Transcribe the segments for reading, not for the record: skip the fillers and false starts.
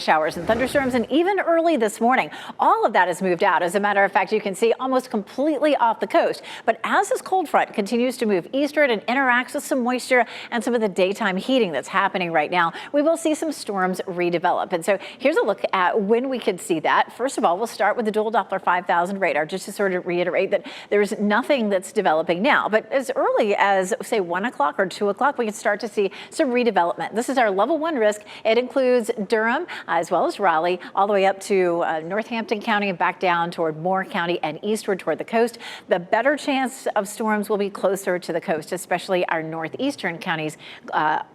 overnight showers and thunderstorms, and even early this morning. All of that has moved out. As a matter of fact, you can see almost completely off the coast. But as this cold front continues to move eastward and interacts with some moisture and some of the daytime heating that's happening right now, we will see some storms redevelop. And so here's a look at when we could see that. First of all, we'll start with the dual Doppler 5000 radar, just to sort of reiterate that there's nothing that's developing now. But as early as, say, 1 o'clock or 2 o'clock, we can start to see some redevelopment. This is our level 1 risk. It includes Durham as well as Raleigh, all the way up to Northampton County and back down toward Moore County and eastward toward the coast. The better chance of storms will be closer to the coast, especially our northeastern counties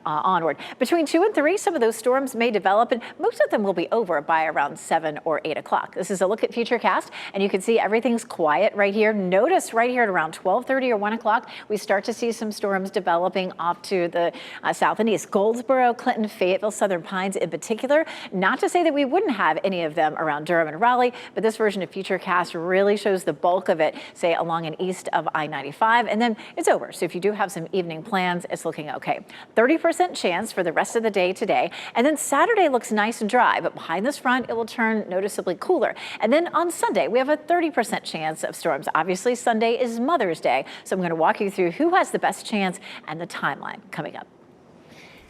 onward. Between 2 and 3, some of those storms may develop, and most of them will be over by around 7 or 8 o'clock. This is a look at Futurecast, and you can see everything's quiet right here. Notice right here at around 12:30 or 1 o'clock, we start to see some storms developing off to the south and east. Goldsboro, Clinton, Fayetteville, Southern Pines in particular. Not to say that we wouldn't have any of them around Durham and Raleigh, but this version of Futurecast really shows the bulk of it, say, along and east of I-95, and then it's over. So if you do have some evening plans, it's looking okay. 30% chance for the rest of the day today, and then Saturday looks nice and dry, but behind this front, it will turn noticeably cooler. And then on Sunday, we have a 30% chance of storms. Obviously, Sunday is Mother's Day, so I'm going to walk you through who has the best chance and the timeline coming up.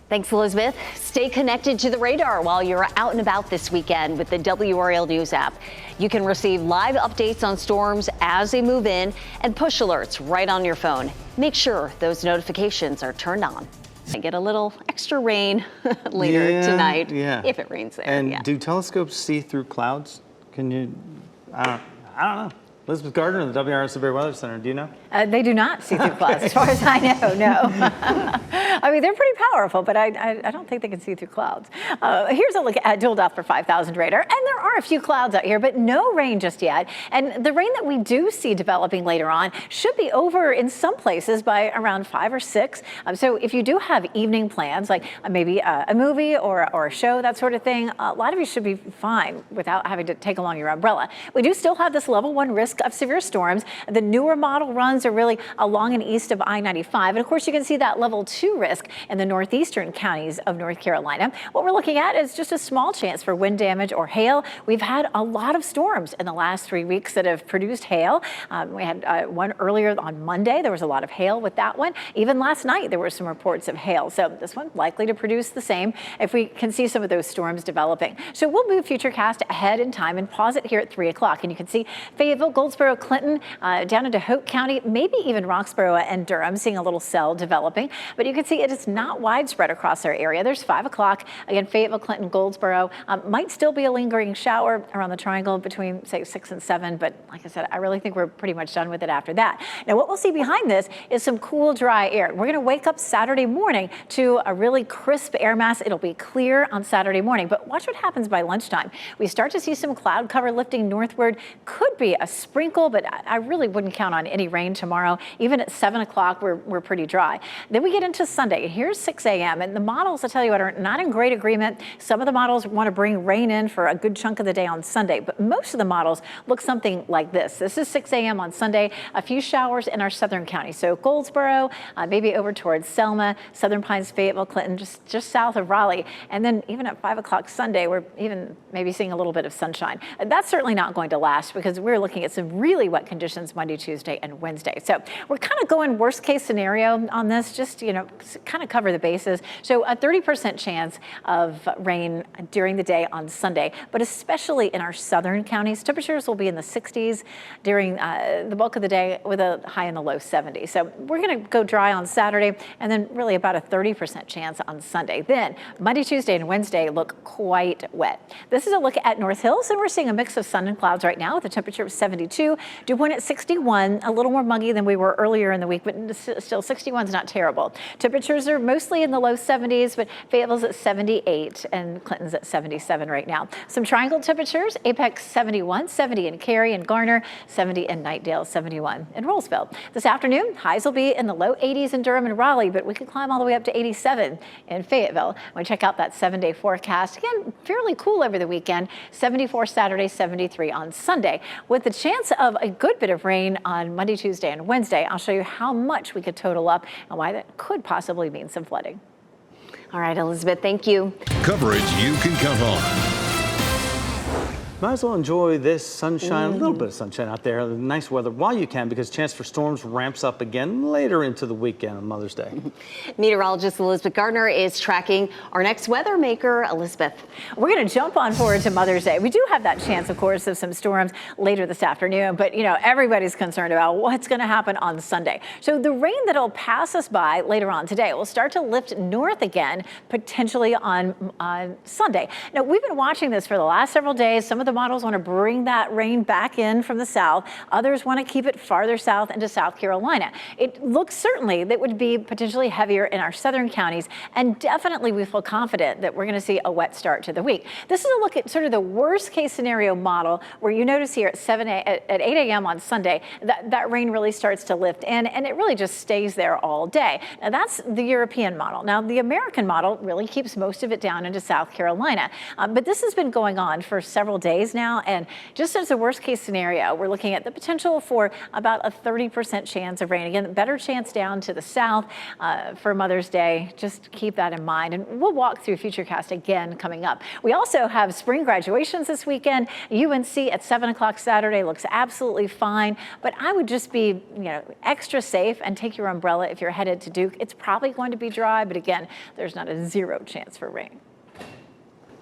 Thanks, Elizabeth. Stay connected to the radar while you're out and about this weekend with the WRAL News app. You can receive live updates on storms as they move in and push alerts right on your phone. Make sure those notifications are turned on. I get a little extra rain later tonight, if it rains there. And do telescopes see through clouds? Can you, I don't know. Elizabeth Gardner of the WRAL Severe Weather Center, do you know? They do not see through clouds, as far as I know, no. I mean, they're pretty powerful, but I don't think they can see through clouds. Here's a look at dual Doppler 5000 radar, and there are a few clouds out here, but no rain just yet. And the rain that we do see developing later on should be over in some places by around 5 or 6. So if you do have evening plans, like maybe a movie or a show, that sort of thing, a lot of you should be fine without having to take along your umbrella. We do still have this level 1 risk of severe storms. The newer model runs are really along and east of I-95. And of course, you can see that level 2 risk in the northeastern counties of North Carolina. What we're looking at is just a small chance for wind damage or hail. We've had a lot of storms in the last 3 weeks that have produced hail. We had one earlier on Monday. There was a lot of hail with that one. Even last night, there were some reports of hail. So this one likely to produce the same if we can see some of those storms developing. So we'll move Futurecast ahead in time and pause it here at 3 o'clock. And you can see Fayetteville, Goldsboro, Clinton, down into Hoke County, maybe even Roxborough and Durham, seeing a little cell developing. But you can see it is not widespread across our area. There's 5 o'clock. Again, Fayetteville, Clinton, Goldsboro. Might still be a lingering shower around the triangle between, say, 6 and 7. But like I said, I really think we're pretty much done with it after that. Now, what we'll see behind this is some cool, dry air. We're going to wake up Saturday morning to a really crisp air mass. It'll be clear on Saturday morning. But watch what happens by lunchtime. We start to see some cloud cover lifting northward. Could be a sprinkle, but I really wouldn't count on any rain tomorrow. Even at 7 o'clock, we're pretty dry. Then we get into Sunday. Here's 6 a.m. And the models, I tell you what, are not in great agreement. Some of the models want to bring rain in for a good chunk of the day on Sunday, but most of the models look something like this. This is 6 a.m. on Sunday. A few showers in our southern counties. So Goldsboro, maybe over towards Selma, Southern Pines, Fayetteville, Clinton, just south of Raleigh. And then even at 5 o'clock Sunday, we're even maybe seeing a little bit of sunshine. That's certainly not going to last because we're looking at some really wet conditions Monday, Tuesday, and Wednesday. So we're kind of going worst case scenario on this, just, kind of cover the bases. So a 30% chance of rain during the day on Sunday, but especially in our southern counties. Temperatures will be in the 60s during the bulk of the day with a high in the low 70s. So we're going to go dry on Saturday and then really about a 30% chance on Sunday. Then Monday, Tuesday, and Wednesday look quite wet. This is a look at North Hills, and we're seeing a mix of sun and clouds right now with a temperature of 72. Dew point at 61, a little more muggy than we were earlier in the week, but still 61 is not terrible. Temperatures are mostly in the low 70s, but Fayetteville's at 78 and Clinton's at 77 right now. Some triangle temperatures, Apex 71, 70 in Cary and Garner, 70 in Knightdale, 71 in Rollsville. This afternoon, highs will be in the low 80s in Durham and Raleigh, but we could climb all the way up to 87 in Fayetteville. When we check out that 7-day forecast, again, fairly cool over the weekend, 74 Saturday, 73 on Sunday. With the chance of a good bit of rain on Monday, Tuesday, and Wednesday, I'll show you how much we could total up and why that could possibly mean some flooding. All right, Elizabeth, thank you. Coverage you can count on. Might as well enjoy this sunshine, a little bit of sunshine out there, the nice weather while you can, because chance for storms ramps up again later into the weekend on Mother's Day. Meteorologist Elizabeth Gardner is tracking our next weather maker, Elizabeth. We're going to jump on forward to Mother's Day. We do have that chance, of course, of some storms later this afternoon, but everybody's concerned about what's going to happen on Sunday. So the rain that'll pass us by later on today will start to lift north again, potentially on Sunday. Now, we've been watching this for the last several days. Some of the models want to bring that rain back in from the south. Others want to keep it farther south into South Carolina. It looks certainly that would be potentially heavier in our southern counties, and definitely we feel confident that we're going to see a wet start to the week. This is a look at sort of the worst case scenario model, where you notice here at 8 a.m. on Sunday that rain really starts to lift in, and it really just stays there all day. Now that's the European model. Now the American model really keeps most of it down into South Carolina, but this has been going on for several days now, and just as a worst case scenario, we're looking at the potential for about a 30% chance of rain. Again, better chance down to the south for Mother's Day. Just keep that in mind, and we'll walk through Futurecast again coming up. We also have spring graduations this weekend. UNC at 7 o'clock Saturday looks absolutely fine, but I would just be extra safe and take your umbrella if you're headed to Duke. It's probably going to be dry, but again, there's not a 0 chance for rain.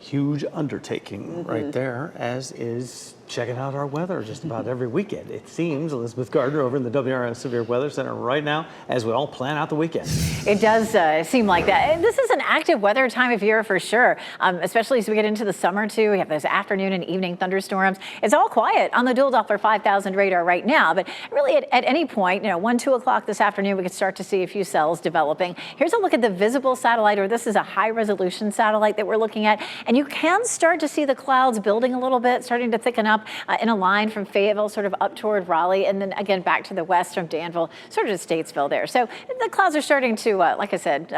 Huge undertaking right there, as is checking out our weather just about every weekend. It seems. Elizabeth Gardner over in the WRAL Severe Weather Center right now as we all plan out the weekend. It does seem like that. And this is an active weather time of year for sure, especially as we get into the summer too. We have those afternoon and evening thunderstorms. It's all quiet on the Dual Doppler 5000 radar right now, but really at any point, 1, 2 o'clock this afternoon, we could start to see a few cells developing. Here's a look at the visible satellite, or this is a high resolution satellite that we're looking at, and you can start to see the clouds building a little bit, starting to thicken up in a line from Fayetteville sort of up toward Raleigh, and then again back to the west from Danville, sort of to Statesville there. So the clouds are starting to, like I said,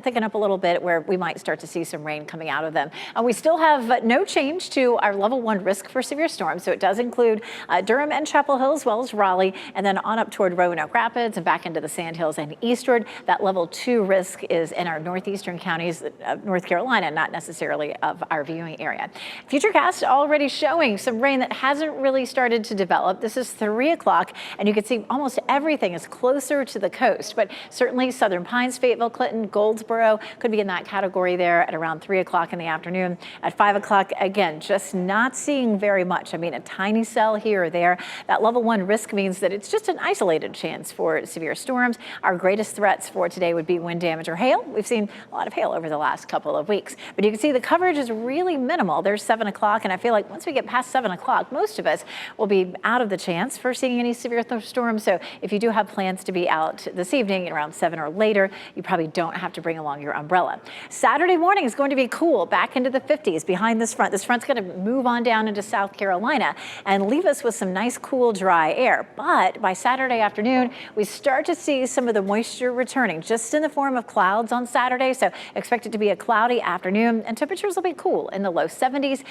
thicken up a little bit, where we might start to see some rain coming out of them. We still have no change to our level 1 risk for severe storms, so it does include Durham and Chapel Hill as well as Raleigh, and then on up toward Roanoke Rapids and back into the Sandhills and eastward. That level 2 risk is in our northeastern counties of North Carolina, not necessarily of our viewing area. Futurecast already showing some rain that hasn't really started to develop. This is 3 o'clock, and you can see almost everything is closer to the coast, but certainly Southern Pines, Fayetteville, Clinton, Goldsboro could be in that category there at around 3 o'clock in the afternoon. At 5 o'clock, again, just not seeing very much. I mean, a tiny cell here or there. That level 1 risk means that it's just an isolated chance for severe storms. Our greatest threats for today would be wind damage or hail. We've seen a lot of hail over the last couple of weeks, but you can see the coverage is really minimal. There's 7 o'clock, and I feel like once we get past 7 o'clock, most of us will be out of the chance for seeing any severe storms. So if you do have plans to be out this evening at around 7 or later, you probably don't have to bring along your umbrella. Saturday morning is going to be cool, back into the 50s behind this front. This front's going to move on down into South Carolina and leave us with some nice, cool, dry air. But by Saturday afternoon, we start to see some of the moisture returning, just in the form of clouds on Saturday. So expect it to be a cloudy afternoon, and temperatures will be cool in the low 70s.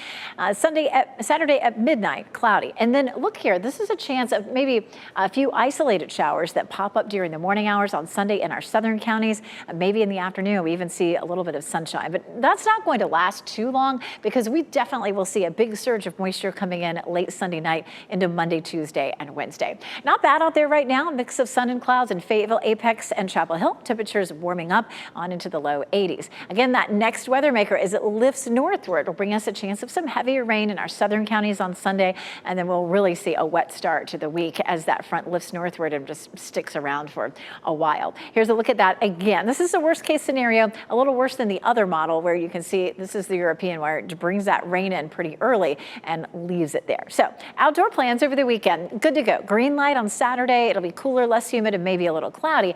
Saturday at midnight, cloudy. And then look here, this is a chance of maybe a few isolated showers that pop up during the morning hours on Sunday in our southern counties. Maybe in the afternoon, we even see a little bit of sunshine, but that's not going to last too long, because we definitely will see a big surge of moisture coming in late Sunday night into Monday, Tuesday, and Wednesday. Not bad out there right now. A mix of sun and clouds in Fayetteville, Apex, and Chapel Hill. Temperatures warming up on into the low 80s. Again, that next weather maker, as it lifts northward, will bring us a chance of some heavier rain in our southern counties on Sunday, and then we'll really see a wet start to the week as that front lifts northward and just sticks around for a while. Here's a look at that again. This is the worst case scenario, a little worse than the other model, where you can see this is the European, where it brings that rain in pretty early and leaves it there. So outdoor plans over the weekend, good to go. Green light on Saturday. It'll be cooler, less humid, and maybe a little cloudy.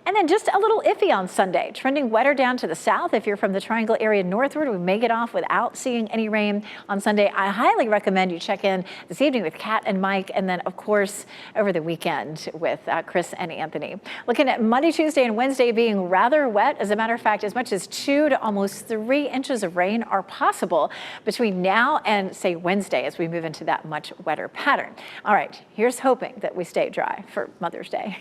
And then just a little iffy on Sunday, trending wetter down to the south. If you're from the Triangle area northward, we may get off without seeing any rain on Sunday. I highly recommend you check in this evening with Kat and Mike, and then of course over the weekend with Chris and Anthony. Looking at Monday, Tuesday, and Wednesday being rather wet. As a matter of fact, as much as 2 to almost 3 inches of rain are possible between now and say Wednesday, as we move into that much wetter pattern. All right, here's hoping that we stay dry for Mother's Day.